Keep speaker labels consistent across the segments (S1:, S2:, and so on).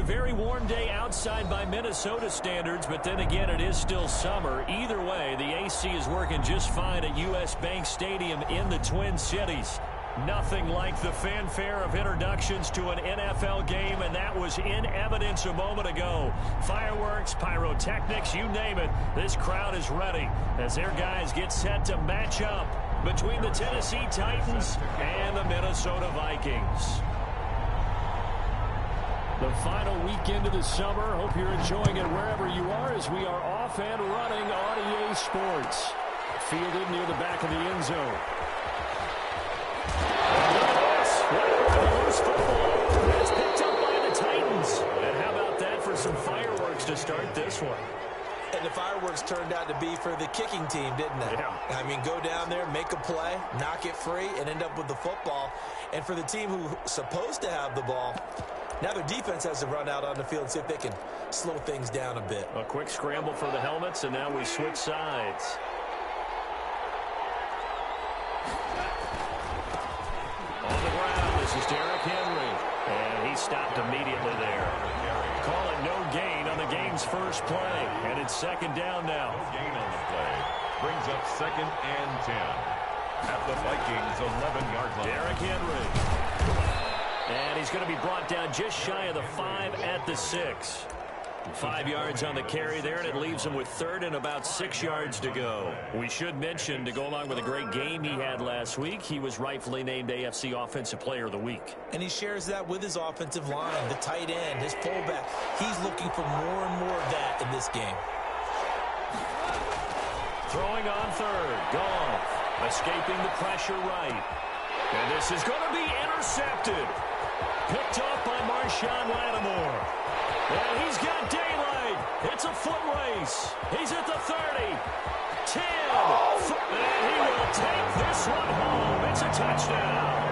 S1: very warm day outside by Minnesota standards, but then again, it is still summer. Either way, the AC is working just fine at U.S. Bank Stadium in the Twin Cities. Nothing like the fanfare of introductions to an NFL game, and that was in evidence a moment ago. Fireworks, pyrotechnics, you name it. This crowd is ready as their guys get set to match up between the Tennessee Titans and the Minnesota Vikings. The final weekend of the summer. Hope you're enjoying it wherever you are as we are off and running on EA Sports. Fielded near the back of the end zone. Loose football. That's picked up by the Titans. And how about that for some fireworks to start this one?
S2: And the fireworks turned out to be for the kicking team, didn't they?
S1: Yeah.
S2: I mean, go down there, make a play, knock it free, and end up with the football. And for the team who's supposed to have the ball, now their defense has to run out on the field and see if they can slow things down a bit.
S1: A quick scramble for the helmets, and now we switch sides. On the ground, this is Derrick Henry. And he stopped immediately there. Call it no gain on the game's first play. And it's second down now.
S3: No gain on the play. Brings up 2nd and 10. At the Vikings' 11-yard line.
S1: Derrick Henry. And he's going to be brought down just shy of the 5 at the 6. 5 yards on the carry there, and it leaves him with 3rd and about 6 yards to go. We should mention, to go along with a great game he had last week, he was rightfully named AFC Offensive Player of the Week.
S2: And he shares that with his offensive line, the tight end, his fullback. He's looking for more and more of that in this game.
S1: Throwing on 3rd. Goff escaping the pressure right. And this is going to be intercepted. Picked off by Marshawn Lattimore. And he's got daylight. It's a foot race. He's at the 30. 10. And he will take this one home. It's a touchdown.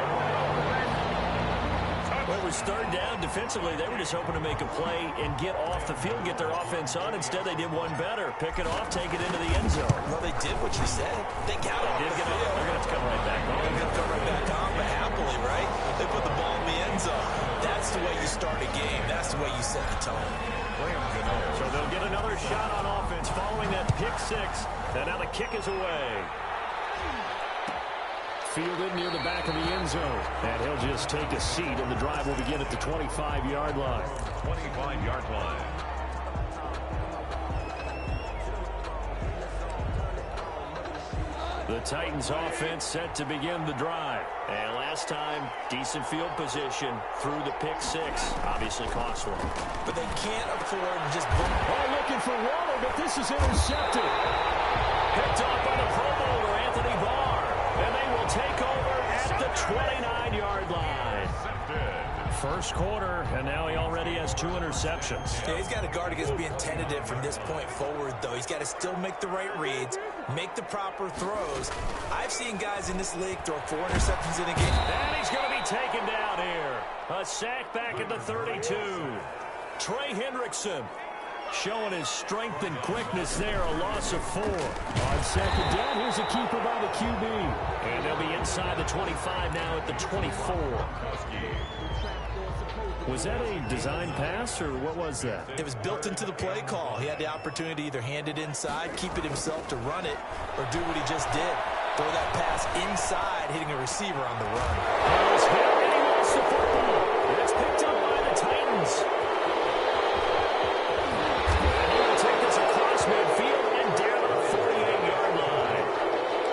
S1: Well, it was 3rd down. Defensively, they were just hoping to make a play and get off the field, get their offense on. Instead, they did one better. Pick it off, take it into the end zone.
S2: Well, they did what you said. They got off the field.
S1: They're going to have to come right back on.
S2: They're going to come right back on, but happily, right? They put the ball in the end zone. That's the way you start a game. That's the way you set the tone.
S1: So they'll get another shot on offense following that pick 6. And now the kick is away. Fielded near the back of the end zone. And he'll just take a seat, and the drive will begin at the 25-yard line.
S3: 25-yard line.
S1: The Titans offense set to begin the drive. And last time, decent field position through the pick 6. Obviously cost one.
S2: But they can't afford to just...
S1: Oh, looking for Waller, but this is intercepted. Picked off by the Pro Bowler, Anthony Barr. And they will take over at the 29-yard line. First quarter, and now he already has 2 interceptions.
S2: Yeah, he's got to guard against being tentative from this point forward, though. He's got to still make the right reads, make the proper throws. I've seen guys in this league throw 4 interceptions in a game.
S1: And he's going to be taken down here. A sack back at the 32. Trey Hendrickson showing his strength and quickness there, a loss of 4. On second down, here's a keeper by the QB. And they'll be inside the 25 now at the 24. Was that a design pass, or what was that?
S2: It was built into the play call. He had the opportunity to either hand it inside, keep it himself to run it, or do what he just did. Throw that pass inside, hitting a receiver on the run.
S1: He was hit, and he lost the football. And it's picked up by the Titans. And he will take this across midfield and down to the 48-yard line.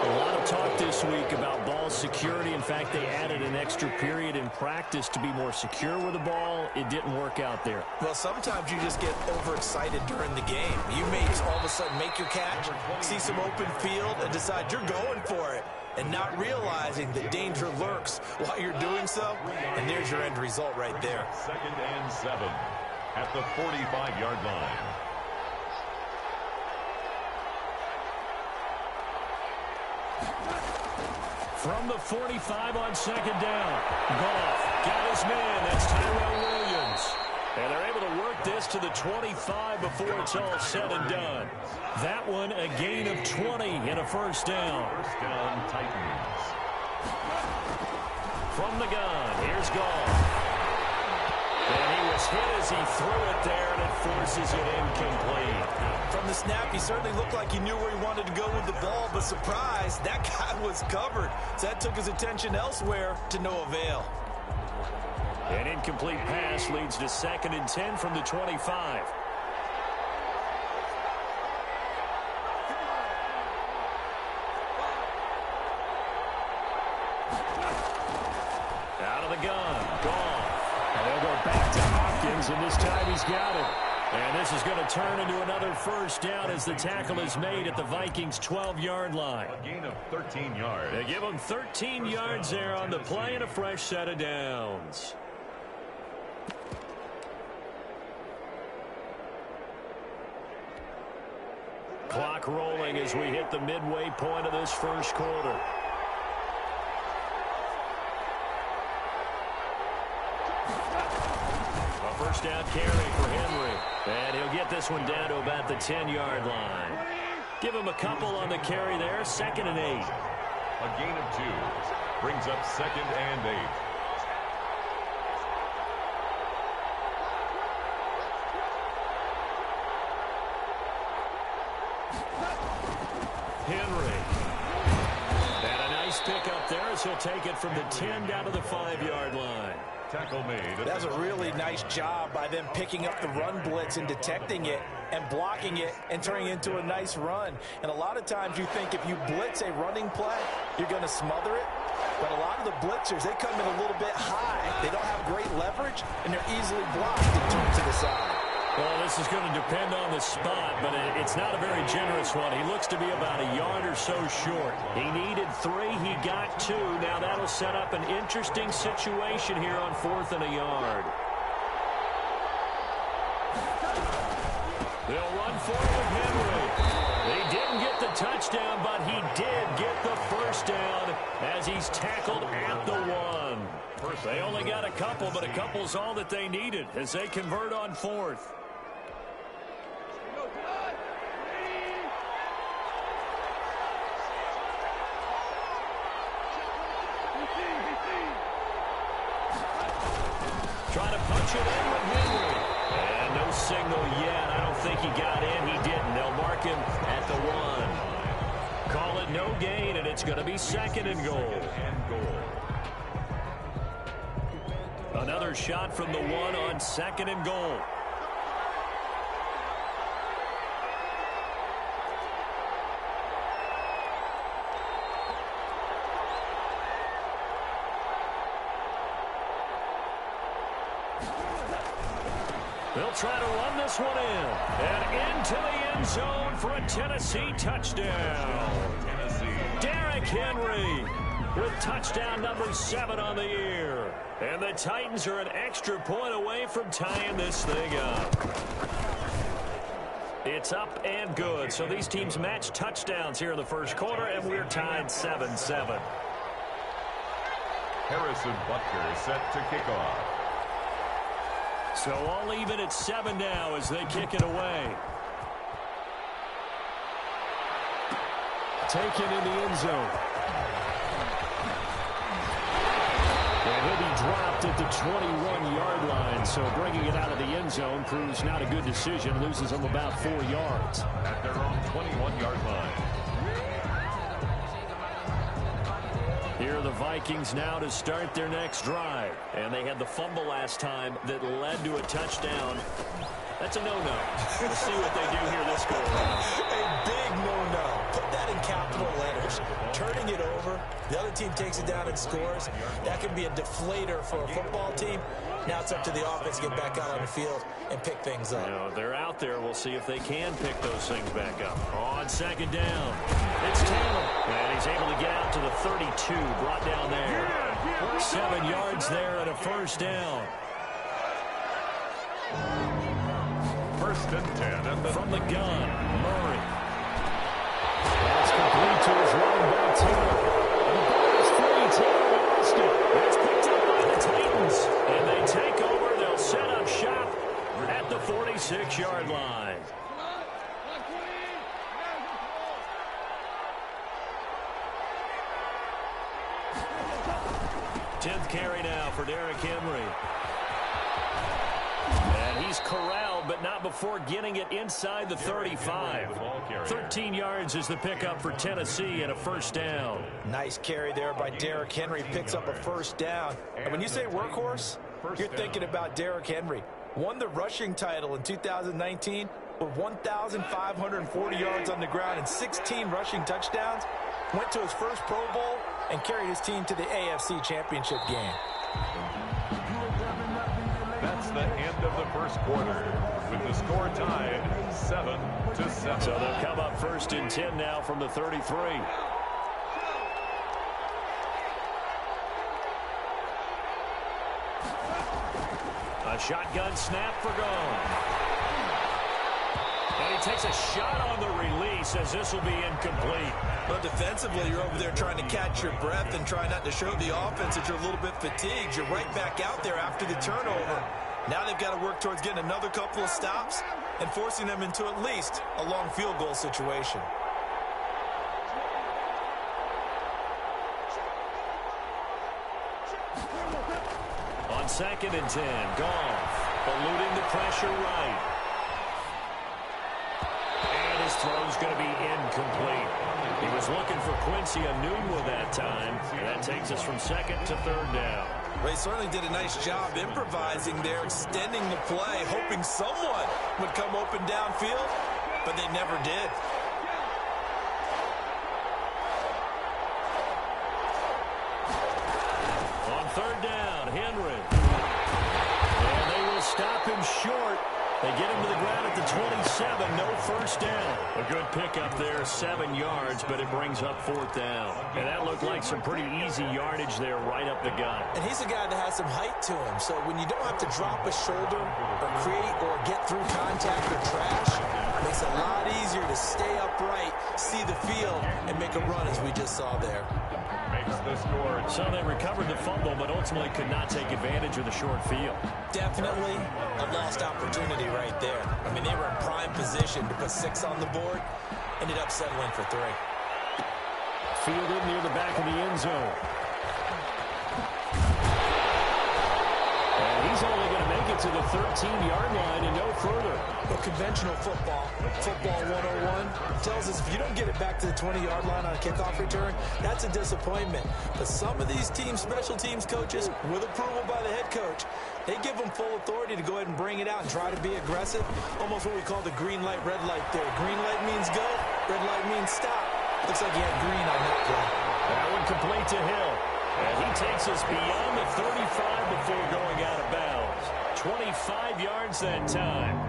S1: A lot of talk this week about ball security. In fact, they added an extra period in practice to be more secure with the ball. It didn't work out there.
S2: Well, sometimes you just get overexcited during the game. You may all of a sudden make your catch, see some open field, and decide you're going for it, and not realizing that danger lurks while you're doing so. And there's your end result right there.
S3: 2nd and 7 at the 45-yard line.
S1: From the 45 on second down. Goff got his man. That's Tyrell Williams. And they're able to work this to the 25 before it's all said and done. That one a gain of 20 and a first down.
S3: First down, Titans.
S1: From the gun, here's Goff. And he was hit as he threw it there, and it forces it incomplete.
S2: From the snap, he certainly looked like he knew where he wanted to go with the ball, but surprise, that guy was covered. So that took his attention elsewhere to no avail.
S1: An incomplete pass leads to 2nd and 10 from the 25. Out of the gun, Goff. And they'll go back to Hopkins, and this time he's got it. And this is going to turn into another first down as the tackle is made at the Vikings' 12-yard line.
S3: A gain of 13 yards.
S1: They give them 13 yards there on the play and a fresh set of downs. Clock rolling as we hit the midway point of this first quarter. A first down carry for Henry. And he'll get this one down to about the 10-yard line. Give him a couple on the carry there. 2nd and 8.
S3: A gain of 2. Brings up 2nd and 8.
S1: Henry. And a nice pick up there as he'll take it from the 10 down to the 5-yard line.
S3: Tackle made.
S2: That's a really nice job by them picking up the run blitz and detecting it and blocking it and turning it into a nice run. And a lot of times you think if you blitz a running play, you're going to smother it. But a lot of the blitzers, they come in a little bit high. They don't have great leverage, and they're easily blocked and turned to the side.
S1: Well, this is going to depend on the spot, but it's not a very generous one. He looks to be about a yard or so short. He needed 3. He got 2. Now that'll set up an interesting situation here on 4th and a yard. They'll run forward with Henry. They didn't get the touchdown, but he did get the first down as he's tackled at the 1. They only got a couple, but a couple's all that they needed as they convert on 4th. Trying to punch it in with Henry. And no signal yet. I don't think he got in. He didn't. They'll mark him at the 1. Call it no gain, and it's going to be 2nd and goal. Another shot from the 1 on 2nd and goal. They'll try to run this one in. And into the end zone for a Tennessee touchdown. Derrick Henry with touchdown number 7 on the year. And the Titans are an extra point away from tying this thing up. It's up and good. So these teams match touchdowns here in the first quarter, and we're tied 7-7.
S3: Harrison Butker set to kick off.
S1: So all even at 7 now as they kick it away. Taken in the end zone. And he'll be dropped at the 21-yard line. So bringing it out of the end zone proves not a good decision. Loses them about 4 yards.
S3: At their own 21-yard line.
S1: Here are the Vikings now to start their next drive. And they had the fumble last time that led to a touchdown. That's a no-no. We'll see what they do here this go around.
S2: A big no-no. Put that in capital letters. Turning it over, the other team takes it down and scores. That can be a deflator for a football team. Now it's up to the offense to get back out on the field and pick things up.
S1: You know, they're out there. We'll see if they can pick those things back up. On 2nd down, it's Taylor. And he's able to get out to the 32, brought down there. 7 yards there and a first down.
S3: 1st and 10 at the
S1: from the gun, Murray. That's complete to his running back, Taylor. And the ball is free. Taylor lost it. It's picked up by the Titans. And they take over. They'll set up shop at the 46-yard line. Tenth carry now for Derrick Henry. He's corralled, but not before getting it inside the 35. 13 yards is the pickup for Tennessee and a first down.
S2: Nice carry there by Derrick Henry. Picks up a first down. And when you say workhorse, you're thinking about Derrick Henry. Won the rushing title in 2019 with 1,540 yards on the ground and 16 rushing touchdowns. Went to his first Pro Bowl and carried his team to the AFC Championship game.
S3: That's the end of the first quarter, with the score tied 7-7.
S1: So they'll come up first and 10 now from the 33. A shotgun snap for Goff. And he takes a shot on the release as this will be incomplete.
S2: But defensively, you're over there trying to catch your breath and try not to show the offense that you're a little bit fatigued. You're right back out there after the turnover. Now they've got to work towards getting another couple of stops and forcing them into at least a long field goal situation.
S1: On 2nd and 10, Goff eluding the pressure right. And his throw's going to be incomplete. He was looking for Quincy Enunwa that time, and that takes us from 2nd to 3rd down.
S2: They certainly did a nice job improvising there, extending the play, hoping someone would come open downfield, but they never did.
S1: On 3rd down, Henry. And they will stop him short. They get him to the ground at the 27, no first down. A good pickup there, 7 yards, but it brings up 4th down. And that looked like some pretty easy yardage there right up the gut.
S2: And he's a guy that has some height to him, so when you don't have to drop a shoulder or create or get through contact or trash, it makes it a lot easier to stay upright, see the field, and make a run as we just saw there.
S3: Makes the score.
S1: So they recovered the fumble, but ultimately could not take advantage of the short field.
S2: Definitely a lost opportunity right there. I mean, they were in prime position to put 6 on the board. Ended up settling for 3.
S1: Fielded near the back of the end zone. And he's only going to make it to the 13-yard line and no further.
S2: But conventional football 101, tells us if you don't get it back to the 20-yard line on a kickoff return, that's a disappointment. But some of these special teams coaches, with approval by the head coach, they give them full authority to go ahead and bring it out and try to be aggressive. Almost what we call the green light, red light there. Green light means go, red light means stop. Looks like he had green on that play.
S1: That one complete to Hill. And he takes us beyond the 35 before going out of bounds. 25 yards that time.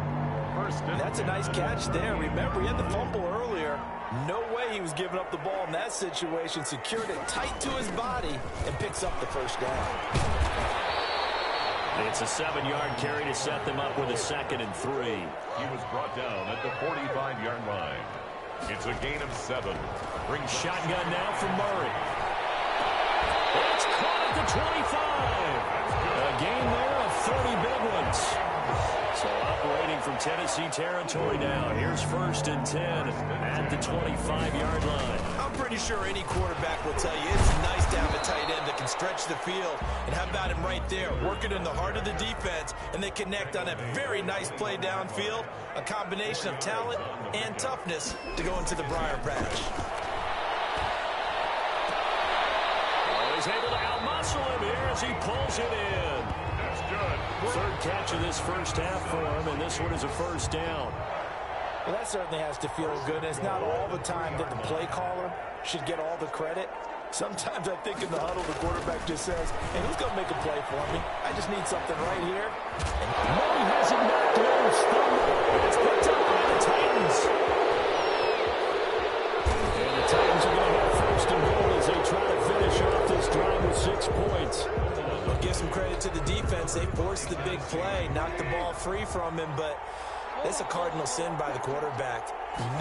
S2: That's a nice catch there. Remember, he had the fumble earlier. No way he was giving up the ball in that situation. Secured it tight to his body and picks up the first down.
S1: It's a 7-yard carry to set them up with a 2nd and 3.
S3: He was brought down at the 45-yard line. It's a gain of 7.
S1: Brings shotgun now from Murray. It's caught at the 25. A gain there of 30 big ones. So operating from Tennessee territory now. Here's 1st and 10 at the 25-yard line.
S2: I'm pretty sure any quarterback will tell you it's nice to have a tight end that can stretch the field. And how about him right there, working in the heart of the defense, and they connect on a very nice play downfield. A combination of talent and toughness to go into the briar patch.
S1: Oh, he's able to outmuscle him here as he pulls it in.
S3: That's good.
S1: 3rd catch of this first half for him, and this one is a first down.
S2: Well, that certainly has to feel good. And it's not all the time that the play caller should get all the credit. Sometimes I think in the huddle, the quarterback just says, hey, who's going to make a play for me? I just need something right here. And
S1: Murray has it knocked loose. It's picked up by the Titans. And the Titans are going to have 1st and goal as they try to finish off this drive with 6 points.
S2: Well, give some credit to the defense. They forced the big play, knocked the ball free from him, but that's a cardinal sin by the quarterback.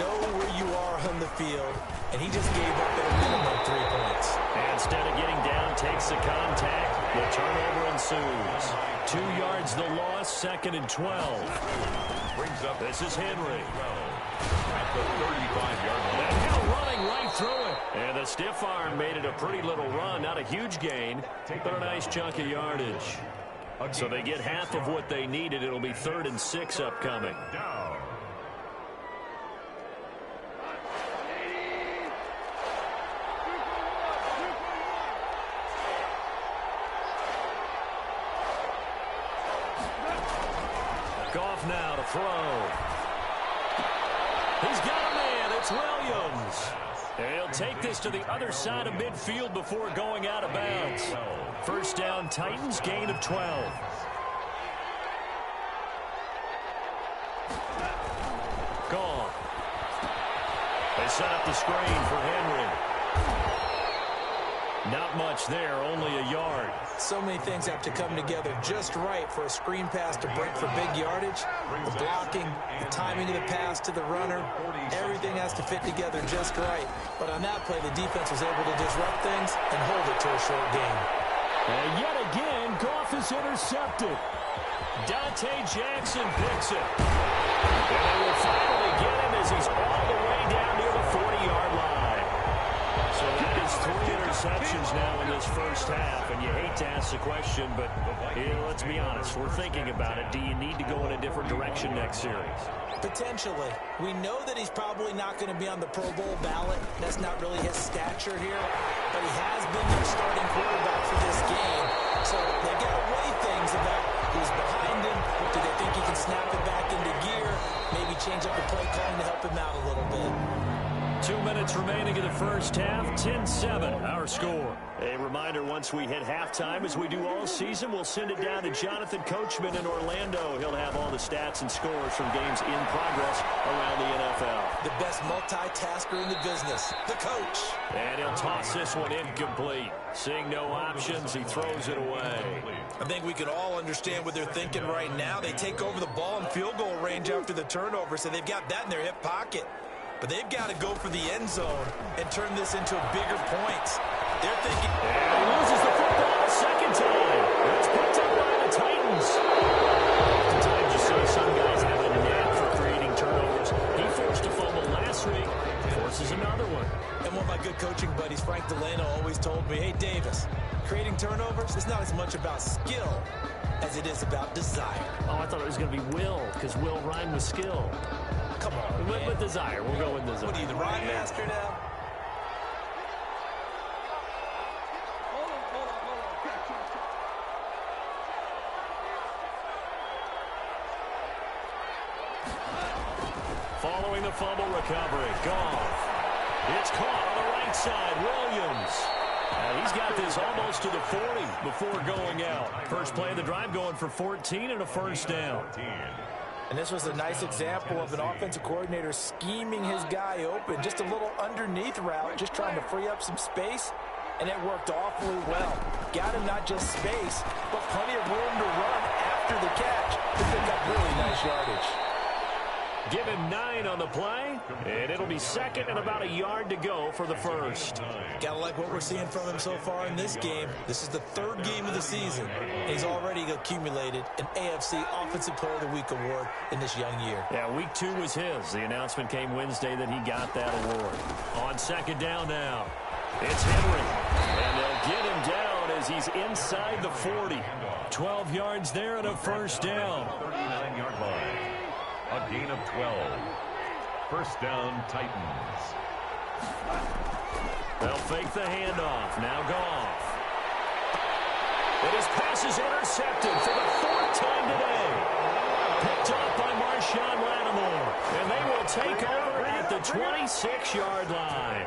S2: Know where you are on the field, and he just gave up at a minimum 3 points.
S1: And instead of getting down, takes the contact. The turnover ensues. 2 yards the loss, 2nd and 12.
S3: Brings up.
S1: This is Henry.
S3: At the 35-yard line.
S1: And now running right through it. And the stiff arm made it a pretty little run. Not a huge gain, but a nice chunk of yardage. So they get half of what they needed. It'll be 3rd and 6 upcoming.
S3: Down.
S1: Goff now to throw. He's got a man. It's Williams. And he'll take this to the other side of midfield before going out of bounds. First down, Titans, gain of 12. Goff. They set up the screen for Henry. Not much there, only a yard.
S2: So many things have to come together just right for a screen pass to break for big yardage. The blocking, the timing of the pass to the runner, everything has to fit together just right. But on that play, the defense was able to disrupt things and hold it to a short game.
S1: And yet again, Goff is intercepted. Dante Jackson picks it. And they will finally get him as he's all the way down near the 40-yard line. So that is 3 interceptions now in this first half, and you hate to ask the question, but let's be honest, we're thinking about it. Do you need to go in a different direction next series?
S2: Potentially. We know that he's probably not going to be on the Pro Bowl ballot. That's not really his stature here, but he has been their starting quarterback for this game. So they got to weigh things about who's behind him. Do they think he can snap it back into gear? Maybe change up the play calling to help him out a little bit.
S1: 2 minutes remaining in the first half, 10-7, our score. A reminder, once we hit halftime, as we do all season, we'll send it down to Jonathan Coachman in Orlando. He'll have all the stats and scores from games in progress around the NFL.
S2: The best multitasker in the business, the coach.
S1: And he'll toss this one incomplete. Seeing no options, he throws it away.
S2: I think we can all understand what they're thinking right now. They take over the ball in field goal range after the turnover, so they've got that in their hip pocket. But they've got to go for the end zone and turn this into bigger points. They're thinking...
S1: And he loses the football a second time. It's picked up by the Titans. Oftentimes you see some guys have a knack for creating turnovers. He forced a fumble last week. Forces another one.
S2: And one of my good coaching buddies, Frank Delano, always told me, hey, Davis, creating turnovers is not as much about skill as it is about desire.
S1: Oh, I thought it was going to be will, because will rhyme with skill.
S2: Come on, man.
S1: With desire. We'll go with desire.
S2: What are you, the rhyme master now?
S1: Following the fumble recovery, Goff. It's caught on the right side, Williams. He's got this almost to the 40 before going out. First play of the drive going for 14 and a first down.
S2: And this was a nice example of an offensive coordinator scheming his guy open. Just a little underneath route, just trying to free up some space, and it worked awfully well. Got him not just space, but plenty of room to run after the catch to pick up really nice yardage.
S1: Give him 9 on the play, and it'll be second and about a yard to go for the first.
S2: Gotta like what we're seeing from him so far in this game. This is the 3rd game of the season, and he's already accumulated an AFC Offensive Player of the Week award in this young year.
S1: Yeah, week 2 was his. The announcement came Wednesday that he got that award. On second down now, it's Henry, and they'll get him down as he's inside the 40. 12 yards there and a first down.
S3: 39-yard line. A gain of 12. First down, Titans.
S1: They'll fake the handoff. Now Goff. And his pass is intercepted for the 4th time today. Picked off by Marshawn Lattimore. And they will take over at the 26-yard line.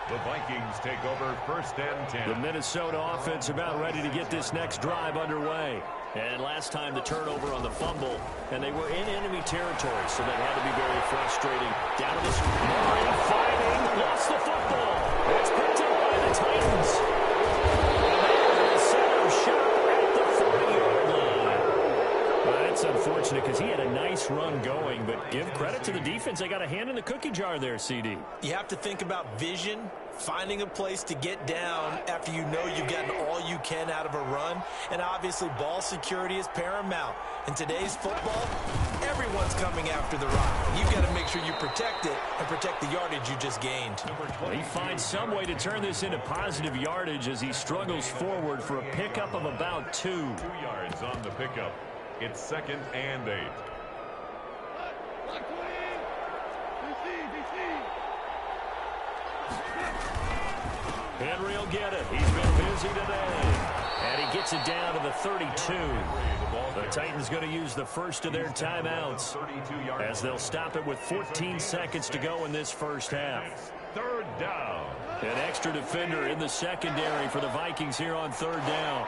S3: The Vikings take over first and 10.
S1: The Minnesota offense about ready to get this next drive underway. And last time the turnover on the fumble, and they were in enemy territory, so that had to be very frustrating. Down to this Murray fighting, lost the football. It's picked up by the Titans. And they are going to set up shop at the 40-yard line. Well, that's unfortunate because he had a nice run going, but give credit to the defense. They got a hand in the cookie jar there, CD.
S2: You have to think about vision finding a place to get down after you know you've gotten all you can out of a run. And obviously, ball security is paramount. In today's football, everyone's coming after the rock. You've got to make sure you protect it and protect the yardage you just gained.
S1: He finds some way to turn this into positive yardage as he struggles forward for a pickup of about 2.
S3: 2 yards on the pickup. It's 2nd and 8.
S1: Henry will get it. He's been busy today. And he gets it down to the 32. The Titans going to use the first of their timeouts as they'll stop it with 14 seconds to go in this first half.
S3: 3rd down.
S1: An extra defender in the secondary for the Vikings here on 3rd down.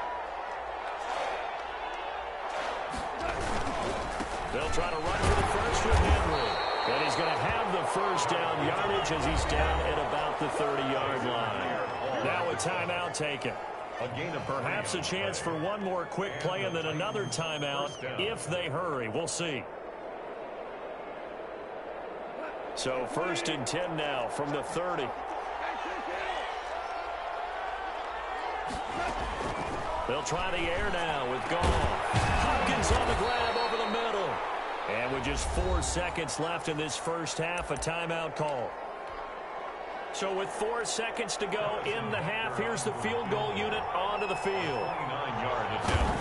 S1: They'll try to run for the first with Henry. And he's going to have the first down yardage as he's down at about the 30-yard line. Now a timeout taken. Perhaps a chance for one more quick play and then another timeout if they hurry. We'll see. So 1st and 10 now from the 30. They'll try the air now with Goff. Hopkins on the grab over the middle. And with just 4 seconds left in this first half, a timeout call. So with 4 seconds to go in the half, here's the field goal unit onto the field.
S3: 29-yard attempt.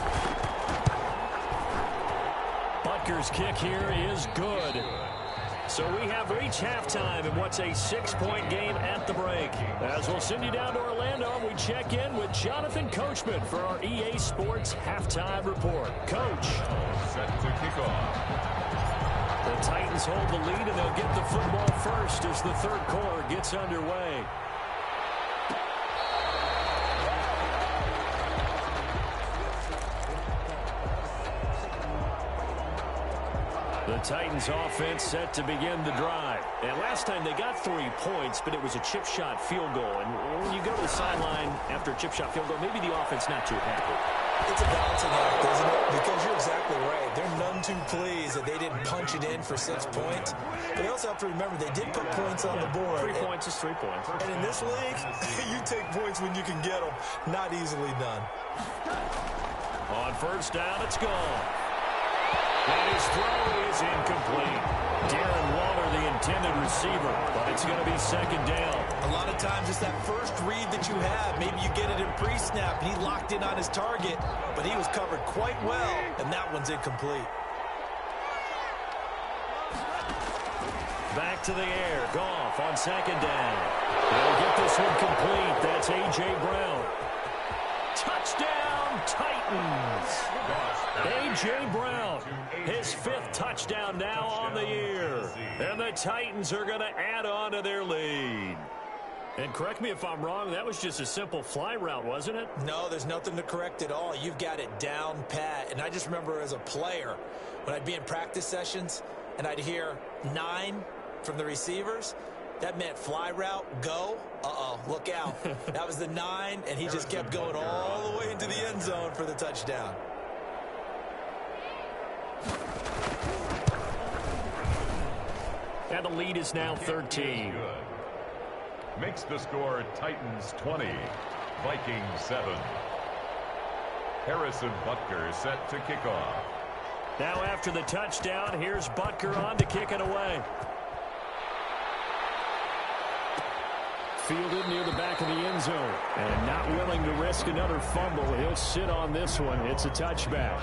S1: Butker's kick here is good. So we have reached halftime in what's a 6-point game at the break. As we'll send you down to Orlando, we check in with Jonathan Coachman for our EA Sports Halftime Report. Coach.
S3: Set to kick off.
S1: The Titans hold the lead, and they'll get the football first as the third quarter gets underway. The Titans offense set to begin the drive. And last time they got 3 points, but it was a chip shot field goal. And when you go to the sideline after a chip shot field goal, maybe the offense not too happy.
S2: It's a balancing act, isn't it? Because you're exactly right. They're none too pleased that they didn't punch it in for 6 points. But they also have to remember they did put points on the board.
S1: 3 points is 3 points.
S2: And in this league, you take points when you can get them. Not easily done.
S1: On first down, it's gone. And his throw is incomplete. Darren Waller, the intended receiver, but it's going to be 2nd down.
S2: A lot of times it's that first read that you have. Maybe you get it in pre-snap, and he locked in on his target, but he was covered quite well, and that one's incomplete.
S1: Back to the air. Goff on 2nd down. They'll get this one complete. That's A.J. Brown. Touchdown, Titans. A.J. Brown, his 5th touchdown now on the year. And the Titans are going to add on to their lead. And correct me if I'm wrong, that was just a simple fly route, wasn't it?
S2: No, there's nothing to correct at all. You've got it down pat. And I just remember as a player, when I'd be in practice sessions and I'd hear 9 from the receivers, that meant fly route, go. Uh-oh, look out. That was the 9, and he just kept going all the way into the end zone for the touchdown.
S1: And the lead is now 13.
S3: Makes the score Titans 20, Vikings 7. Harrison Butker set to kick off.
S1: Now after the touchdown, here's Butker on to kick it away. Fielded near the back of the end zone. And not willing to risk another fumble. He'll sit on this one. It's a touchback.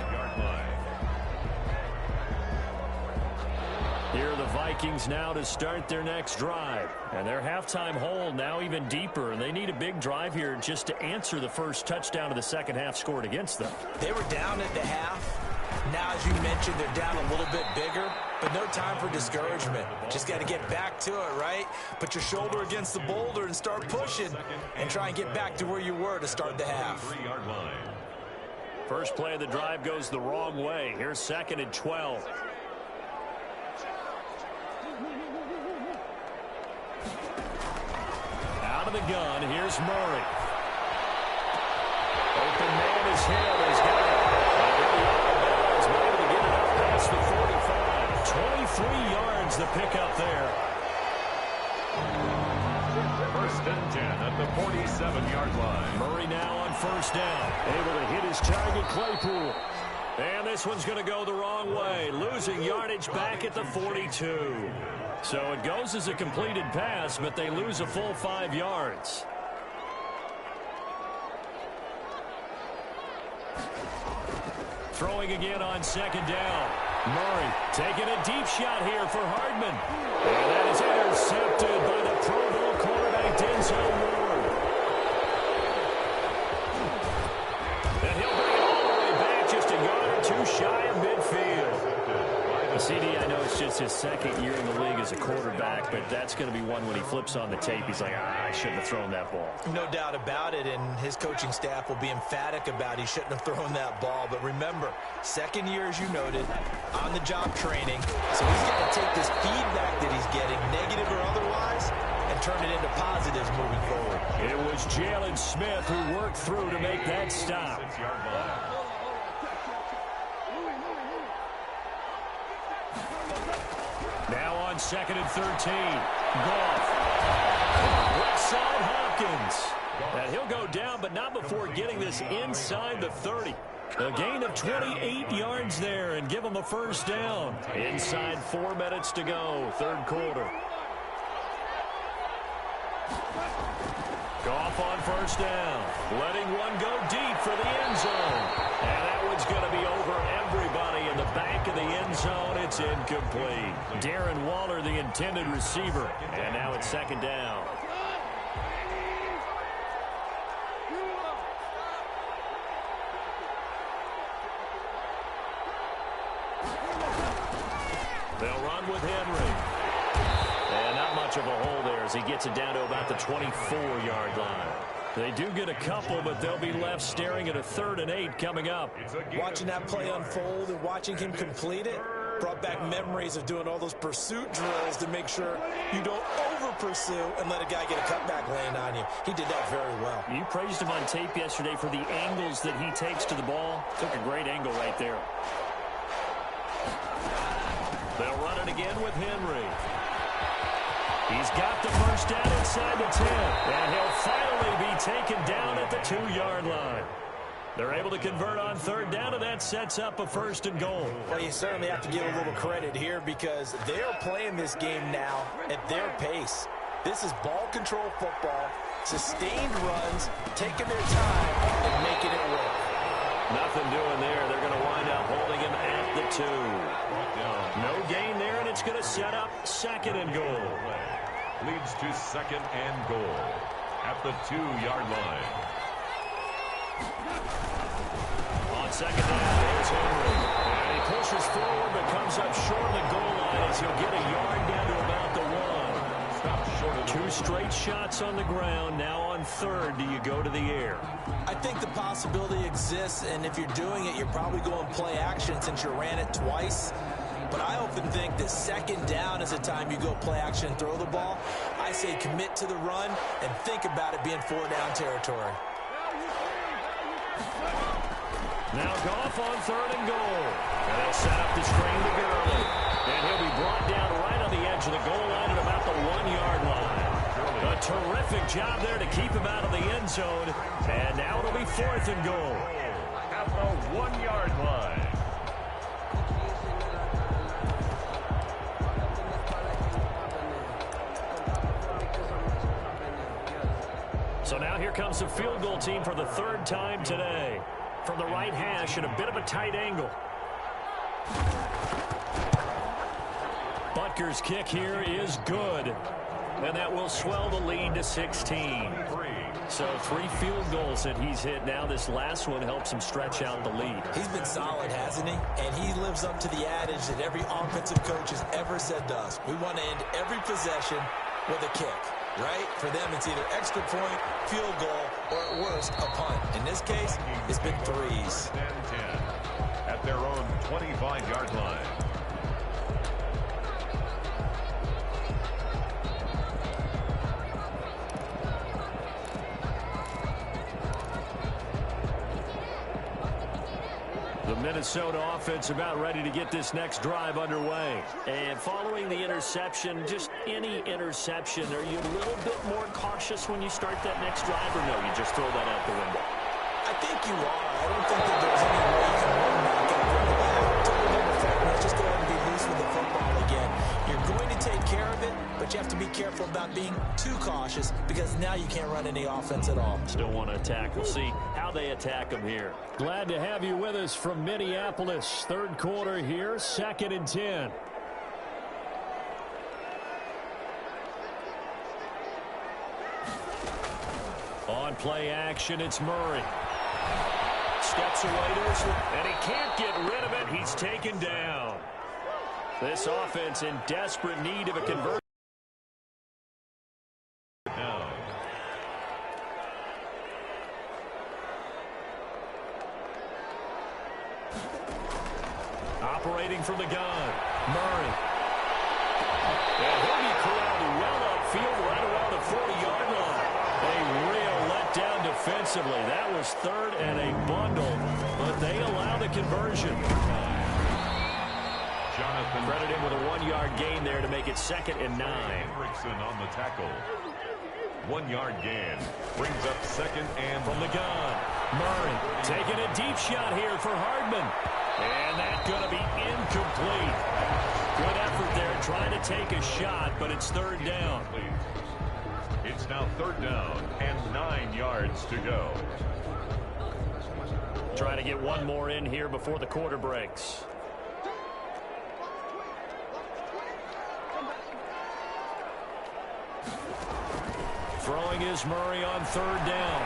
S1: Here are the Vikings now to start their next drive. And their halftime hole now even deeper. And they need a big drive here just to answer the first touchdown of the second half scored against them.
S2: They were down at the half. Now, as you mentioned, they're down a little bit bigger, but no time for discouragement. Just got to get back to it, right? Put your shoulder against the boulder and start pushing and try and get back to where you were to start the half.
S1: First play of the drive goes the wrong way. Here's 2nd and 12. Out of the gun, here's Murray. Open man is Hill. He's got it. He's been able to get it up past the 45. 23 yards the pickup there.
S3: 1st and 10. the 47-yard line.
S1: Murray now on first down. Able to hit his target, Claypool. And this one's going to go the wrong way. Losing yardage back at the 42. So it goes as a completed pass, but they lose a full 5 yards. Throwing again on second down. Murray taking a deep shot here for Hardman. And that is intercepted by the Pro Bowl quarterback, Denzel Ward. And he'll bring it all the way back, just a yard or two shy of midfield. CD, I know it's just his second year in the league as a quarterback, but that's going to be one when he flips on the tape. He's like, I shouldn't have thrown that ball.
S2: No doubt about it, and his coaching staff will be emphatic about he shouldn't have thrown that ball. But remember, second year, as you noted, on-the-job training. So he's got to take this feedback that he's getting, negative or otherwise, and turn it into positives moving forward.
S1: It was Jalen Smith who worked through to make that stop. Now on second and 13. Goff. Left side Hopkins. And he'll go down, but not before getting this inside the 30. A gain of 28 yards there and give him a first down. Inside 4 minutes to go, third quarter. Goff on first down. Letting one go deep for the end zone. And that one's going to be over everybody in the back of the end zone. It's incomplete. Darren Waller, the intended receiver. And now it's second down. They'll run with Henry. And not much of a hole there as he gets it down to about the 24-yard line. They do get a couple, but they'll be left staring at a 3rd and 8 coming up.
S2: Watching that play unfold and watching him complete it brought back memories of doing all those pursuit drills to make sure you don't over-pursue and let a guy get a cutback laying on you. He did that very well.
S1: You praised him on tape yesterday for the angles that he takes to the ball. Took a great angle right there. They'll run it again with Henry. He's got the first down inside the 10. And he'll finally be taken down at the 2-yard line. They're able to convert on third down, and that sets up a 1st and goal.
S2: Well, you certainly have to give a little credit here because they're playing this game now at their pace. This is ball control football, sustained runs, taking their time, and making it work.
S1: Nothing doing there. They're going to wind up holding him at the 2. No gain there, and it's going to set up 2nd and goal.
S3: Leads to 2nd and goal at the 2-yard line.
S1: On second down, there's Henry. And he pushes forward, but comes up short of the goal line as he'll get a yard down to about the 1.
S3: Stop short of the
S1: 2 straight shots on the ground. Now on third, do you go to the air?
S2: I think the possibility exists, and if you're doing it, you're probably going play action since you ran it twice. But I often think that second down is the time you go play action and throw the ball. I say commit to the run and think about it being 4-down territory.
S1: Now Goff on 3rd and goal. And they'll set up the screen to Gurley. And he'll be brought down right on the edge of the goal line at about the 1-yard line. A terrific job there to keep him out of the end zone. And now it'll be 4th and goal.
S3: at the 1-yard line.
S1: So now here comes the field goal team for the 3rd time today. From the right hash at a bit of a tight angle. Butker's kick here is good. And that will swell the lead to 16. So 3 field goals that he's hit now. This last one helps him stretch out the lead.
S2: He's been solid, hasn't he? And he lives up to the adage that every offensive coach has ever said to us. We want to end every possession with a kick. Right? For them, it's either extra point, field goal, or at worst, a punt. In this case, it's been 3s.
S3: 10 at their own 25-yard line.
S1: The Minnesota offense about ready to get this next drive underway. And following the interception, just any interception, are you a little bit more cautious cautious when you start that next drive, or no, you just throw that out the window?
S2: I think you are. I don't think that there's any way you can run back after that. Tell them the fact, let's just go ahead and be loose with the football again. You're going to take care of it, but you have to be careful about being too cautious because now you can't run any offense at all.
S1: Still want to attack. We'll see how they attack them here. Glad to have you with us from Minneapolis. Third quarter here, 2nd and 10. On play action, it's Murray. Steps away to his left, and he can't get rid of it. He's taken down. This offense in desperate need of a conversion. Operating from the gun, Murray. And he'll be corralled well upfield right around the 40-yard line. A real letdown defensively. That was 3rd and a bundle, but they allow the conversion.
S3: Jonathan
S1: Credit him with a 1-yard gain there to make it 2nd and 9.
S3: Hendrickson on the tackle. 1-yard gain brings up 2nd and
S1: from the gun. Murray taking a deep shot here for Hardman. And that's going to be incomplete. Good effort there trying to take a shot, but it's 3rd down.
S3: It's now 3rd down and 9 yards to go.
S1: Trying to get one more in here before the quarter breaks. Throwing is Murray on 3rd down.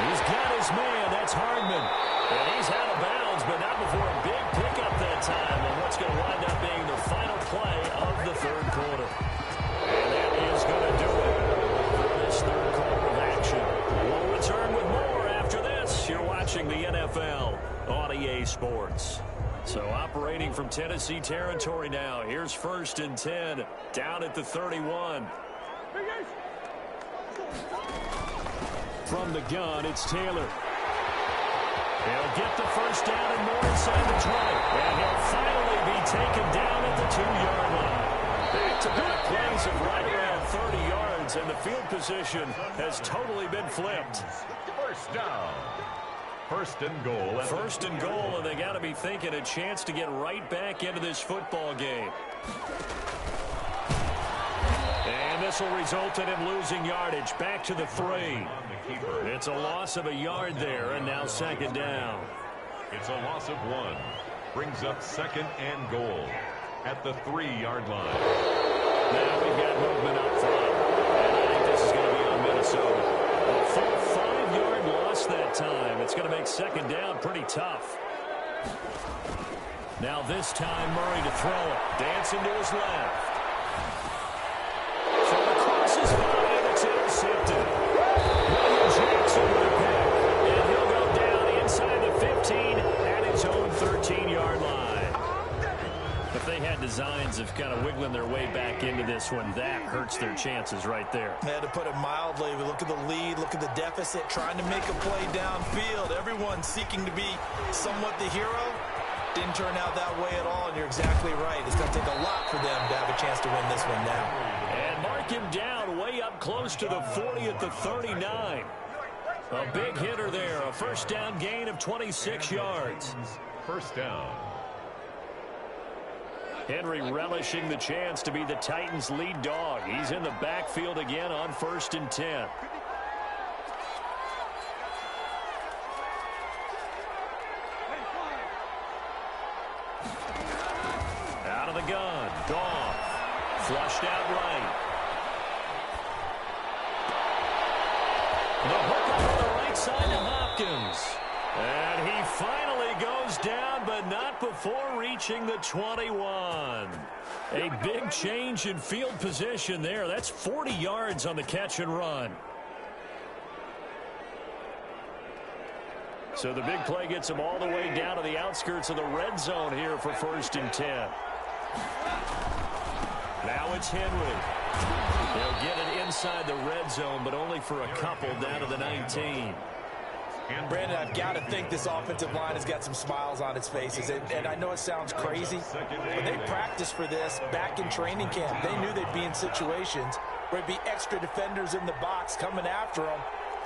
S1: He's got his man. That's Hardman. And he's out of bounds, but not before a big pickup that time on what's going to wind up being the final play of the 3rd quarter. And that is going to do it for this 3rd quarter of action. We'll return with more after this. You're watching the NFL on EA Sports. So operating from Tennessee territory now. Here's 1st and 10 down at the 31. From the gun, it's Taylor. He'll get the 1st down and more inside the 20. And he'll finally be taken down at the 2-yard line. Back-to-back plays of right around 30 yards, and the field position has totally been flipped.
S3: 1st down. 1st and goal.
S1: 1st and goal, and they got to be thinking a chance to get right back into this football game. And this will result in him losing yardage. Back to the 3. It's a loss of a yard there, and now 2nd down.
S3: It's a loss of 1. Brings up 2nd and goal at the 3-yard line.
S1: Now we've got movement up front, and I think this is going to be on Minnesota. A full 5-yard loss that time. It's going to make 2nd down pretty tough. Now this time Murray to throw it. Dancing to his left. So the cross is fine, and it's intercepted. William Jackson with the pick, and he'll go down inside the 15 at his own 13-yard line. If they had designs of kind of wiggling their way back into this one, that hurts their chances right there.
S2: They had to put it mildly. We look at the lead, look at the deficit, trying to make a play downfield. Everyone seeking to be somewhat the hero. Didn't turn out that way at all, and you're exactly right. It's going to take a lot for them to have a chance to win this one now.
S1: And mark him down way up close to the 40 at the 39. A big hitter there. A 1st down gain of 26 yards.
S3: 1st down.
S1: Henry relishing the chance to be the Titans' lead dog. He's in the backfield again on 1st and 10. Out of the gun. Goff. Flushed out right. The hook up on the right side to Hopkins. And he finally goes down, but not before reaching the 21. A big change in field position there. That's 40 yards on the catch and run. So the big play gets him all the way down to the outskirts of the red zone here for 1st and 10. Now it's Henry. They'll get it inside the red zone, but only for a couple down to the 19.
S2: And Brandon, I've got to think this offensive line has got some smiles on its faces. And I know it sounds crazy, but they practiced for this back in training camp. They knew they'd be in situations where there'd be extra defenders in the box coming after them,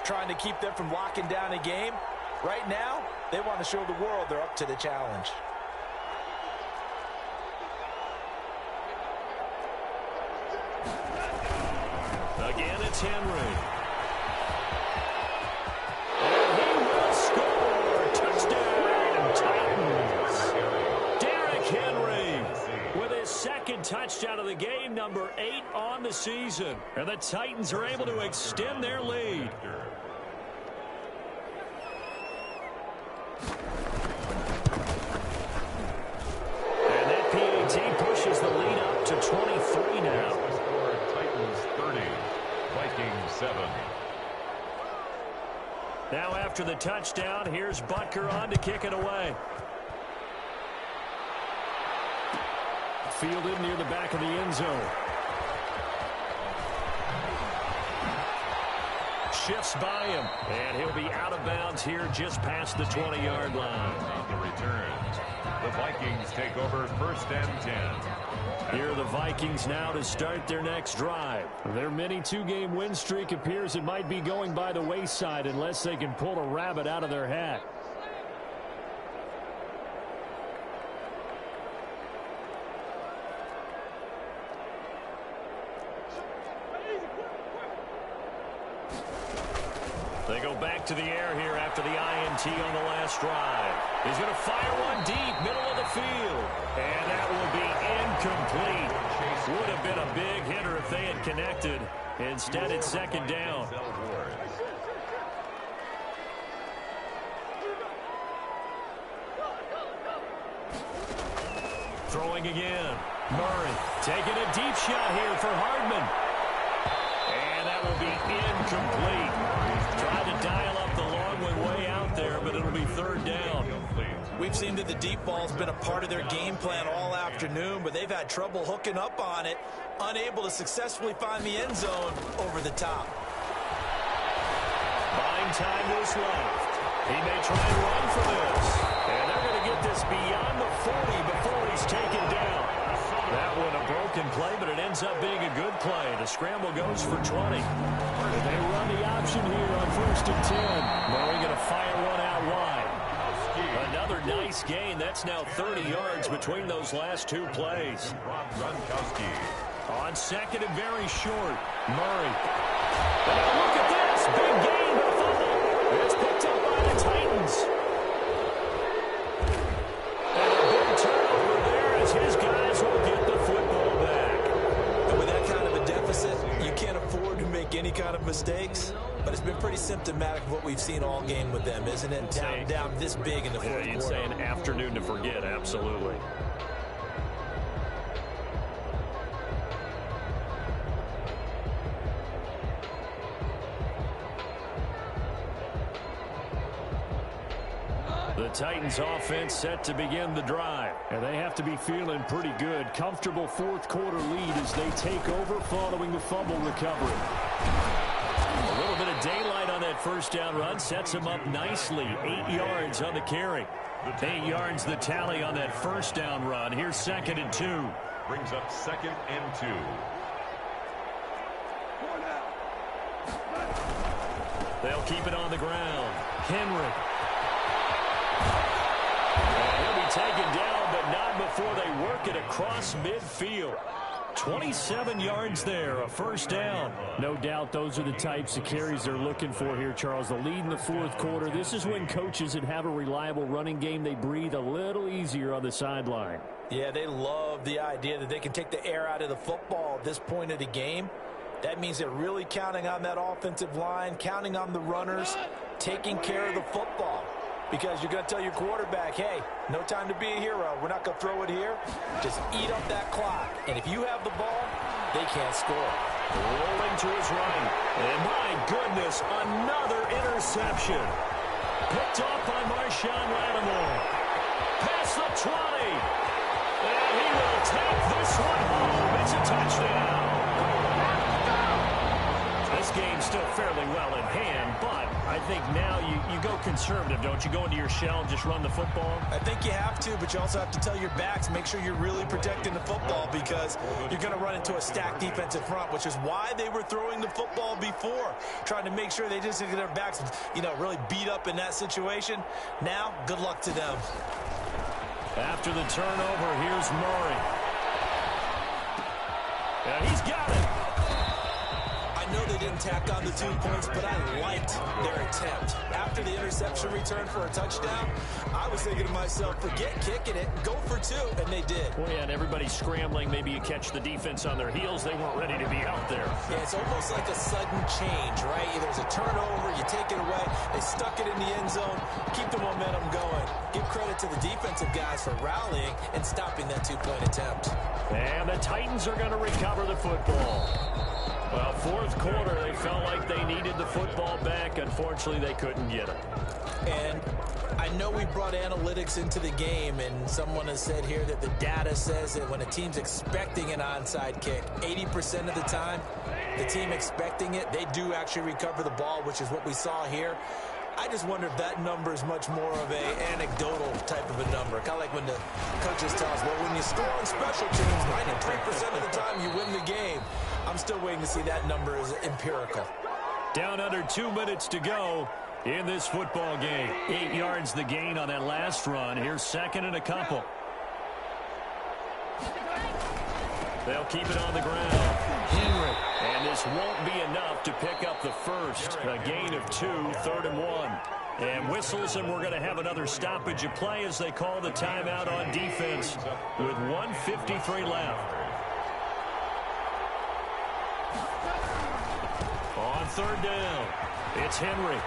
S2: trying to keep them from locking down a game. Right now, they want to show the world they're up to the challenge.
S1: Again, it's Henry. And he will score. Touchdown, Titans. Derrick Henry with his second touchdown of the game, number 8 on the season. And the Titans are able to extend their lead. And that PAT pushes the lead up to 23 now.
S3: Titans 30, Vikings 7.
S1: Now after the touchdown, here's Butker on to kick it away. Fielded near the back of the end zone. Shifts by him, and he'll be out of bounds here just past the 20-yard line.
S3: On the return, the Vikings take over 1st and 10.
S1: Here are the Vikings now to start their next drive. Their mini 2-game win streak appears it might be going by the wayside unless they can pull a rabbit out of their hat. They go back to the air here after the INT on the last drive. He's going to fire one deep, middle of the field. And that will be incomplete. Would have been a big hitter if they had connected. Instead, it's second down. Throwing again. Murray taking a deep shot here for Hardman. And that will be incomplete. Tried to dial up the long one way out there, but it'll be third down.
S2: We've seen that the deep ball's been a part of their game plan all afternoon, but they've had trouble hooking up on it, unable to successfully find the end zone over the top.
S1: Fine time was left. He may try and run for this. And they're going to get this beyond the 40 before he's taken down. That one a broken play, but it ends up being a good play. The scramble goes for 20. They run the option here on 1st and 10. Murray going to fire one out wide. Another nice gain. That's now 30 yards between those last two plays. On second and very short, Murray. And look at this. Big gain, but a fumble. It's picked up by the Titans. And a big turnover there as his guys will get the football back.
S2: And with that kind of a deficit, you can't afford to make any kind of mistakes. But it's been pretty symptomatic of what we've seen all game with them, isn't it? Down this big in the fourth quarter.
S1: You'd say an afternoon to forget, absolutely. The Titans offense set to begin the drive. And they have to be feeling pretty good. Comfortable fourth quarter lead as they take over following the fumble recovery. A little bit of daylight on that first down run sets him up nicely. 8 yards on the carry. 8 yards the tally on that first down run. Here's 2nd and 2.
S3: Brings up 2nd and 2.
S1: They'll keep it on the ground. Henry. And he'll be taken down, but not before they work it across midfield. 27 yards there, a first down. No doubt those are the types of carries they're looking for here, Charles. The lead in the fourth quarter. This is when coaches that have a reliable running game, they breathe a little easier on the sideline.
S2: Yeah, they love the idea that they can take the air out of the football at this point of the game. That means they're really counting on that offensive line, counting on the runners, taking care of the football. Because you're going to tell your quarterback, hey, no time to be a hero. We're not going to throw it here. Just eat up that clock. And if you have the ball, they can't score.
S1: Rolling to his right. And my goodness, another interception. Picked off by Marshawn Lattimore. Past the 20. And he will take this one home. It's a touchdown. This this game's still fairly well in hand, but I think now you go conservative, don't you? Go into your shell and just run the football?
S2: I think you have to, but you also have to tell your backs, make sure you're really protecting the football because you're going to run into a stacked defensive front, which is why they were throwing the football before, trying to make sure they just get their backs, really beat up in that situation. Now, good luck to them.
S1: After the turnover, here's Murray. Yeah, he's got it.
S2: I know they didn't tack on the 2 points, but I liked their attempt. After the interception return for a touchdown, I was thinking to myself, forget kicking it, go for 2, and they did.
S1: Well, yeah, and everybody's scrambling. Maybe you catch the defense on their heels. They weren't ready to be out there.
S2: Yeah, it's almost like a sudden change, right? There's a turnover, you take it away, they stuck it in the end zone, keep the momentum going. Give credit to the defensive guys for rallying and stopping that 2-point attempt.
S1: And the Titans are going to recover the football. Well, fourth quarter, they felt like they needed the football back. Unfortunately, they couldn't get it.
S2: And I know we brought analytics into the game, and someone has said here that the data says that when a team's expecting an onside kick, 80% of the time, the team expecting it, they do actually recover the ball, which is what we saw here. I just wonder if that number is much more of a anecdotal type of a number. Kind of like when the coaches tell us, well, when you score on special teams, 93% of the time you win the game. I'm still waiting to see that number is empirical.
S1: Down under 2 minutes to go in this football game. 8 yards the gain on that last run. Here's second and a couple. They'll keep it on the ground. Henry. And this won't be enough to pick up the first. A gain of 2, 3rd and 1. And whistles, and we're going to have another stoppage of play as they call the timeout on defense with 1:53 left. On 3rd down, it's Henry.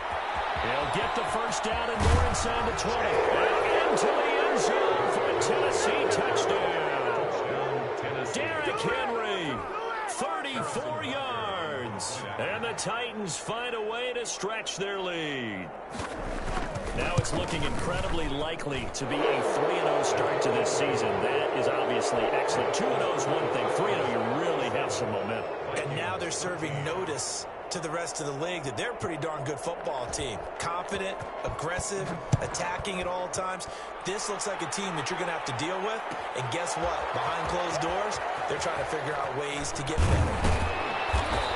S1: He'll get the first down and more inside the 20. And into the end zone for a Tennessee touchdown. Derrick Henry, 34 yards. And the Titans find a way to stretch their lead. Now it's looking incredibly likely to be a 3-0 start to this season. That is obviously excellent. 2-0 is one thing. 3-0, you really have some momentum.
S2: And now they're serving notice to the rest of the league that they're a pretty darn good football team. Confident, aggressive, attacking at all times. This looks like a team that you're going to have to deal with. And guess what? Behind closed doors, they're trying to figure out ways to get better.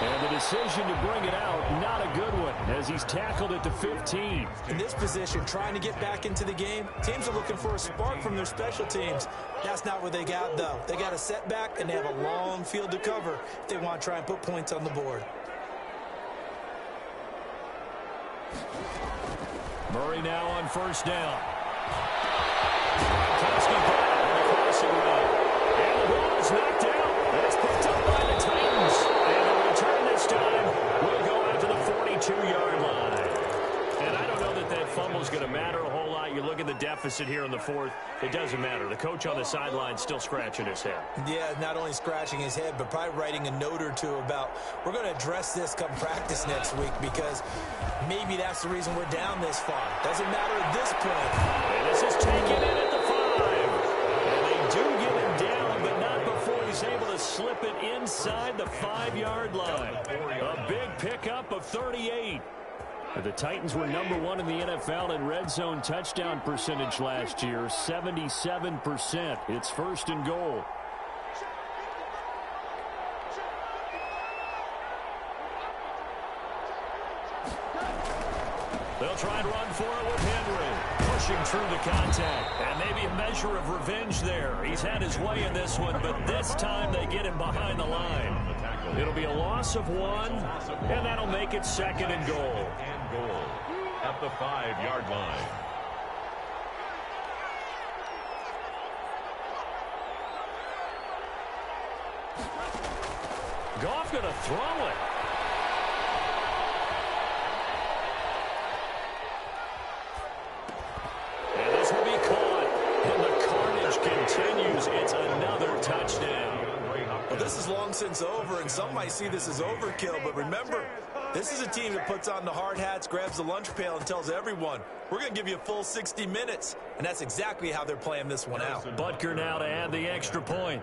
S1: And the decision to bring it out, not a good one, as he's tackled at the 15.
S2: In this position, trying to get back into the game, teams are looking for a spark from their special teams. That's not what they got, though. They got a setback, and they have a long field to cover if they want to try and put points on the board.
S1: Murray now on first down. Gronkowski on the crossing route. And the ball is knocked out. It's picked up by the Titans. And the return this time will go out to the 42-yard line. And I don't know that that fumble is going to matter a whole lot. You look at the deficit here in the fourth. It doesn't matter. The coach on the sideline still scratching his head.
S2: Yeah, not only scratching his head, but probably writing a note or two about, we're going to address this come practice next week because maybe that's the reason we're down this far. Doesn't matter at this point.
S1: And this is taken in at the 5. And they do get him down, but not before he's able to slip it inside the 5-yard line. A big pickup of 38. The Titans were #1 in the NFL in red zone touchdown percentage last year, 77%. It's 1st and goal. They'll try and run for it with Henry. Pushing through the contact. And maybe a measure of revenge there. He's had his way in this one, but this time they get him behind the line. It'll be a loss of 1, and that'll make it 2nd and goal.
S3: At the 5-yard line.
S1: Goff going to throw it. And this will be caught. And the carnage continues. It's another touchdown.
S2: Well, this is long since over, and some might see this as overkill, but remember, this is a team that puts on the hard hats, grabs the lunch pail, and tells everyone, we're going to give you a full 60 minutes. And that's exactly how they're playing this one out.
S1: Butker now to add the extra point.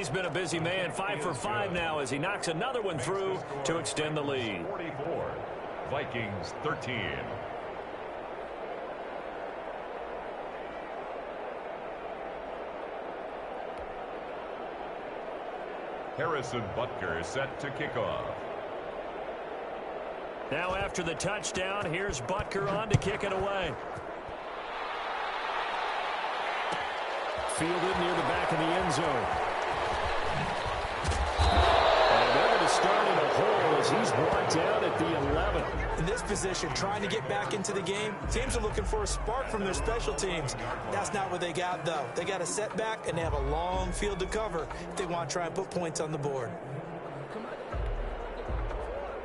S1: He's been a busy man, 5 for 5 now as he knocks another one through to extend the lead.
S3: 44, Vikings 13. Harrison Butker set to kick off.
S1: Now after the touchdown, here's Butker on to kick it away. Fielded near the back of the end zone. And they're going to start in a hole as he's brought down at the 11.
S2: In this position, trying to get back into the game, teams are looking for a spark from their special teams. That's not what they got, though. They got a setback, and they have a long field to cover if they want to try and put points on the board.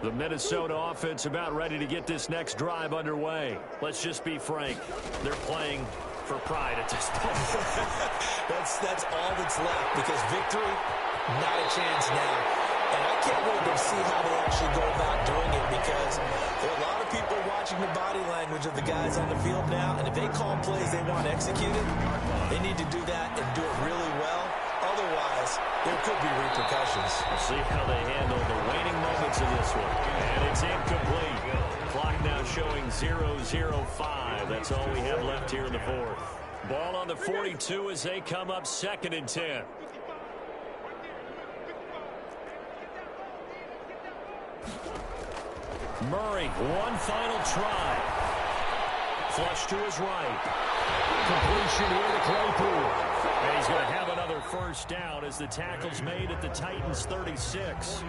S1: The Minnesota offense about ready to get this next drive underway. Let's just be frank. They're playing for pride at this point.
S2: That's all that's left, because victory, not a chance now. And I can't wait to see how they actually go about doing it, because there are a lot of people watching the body language of the guys on the field now, and if they call plays they want executed, they need to do that and do it really well. Otherwise, there could be repercussions.
S1: We'll see how they handle the waning moments of this one. And it's incomplete. Clock now showing 0-0-5. That's all we have left here in the fourth. Ball on the 42 as they come up 2nd and 10. Murray, one final try. Flush to his right. Completion here to Claypool. And he's going to have another first down as the tackle's made at the Titans' 36.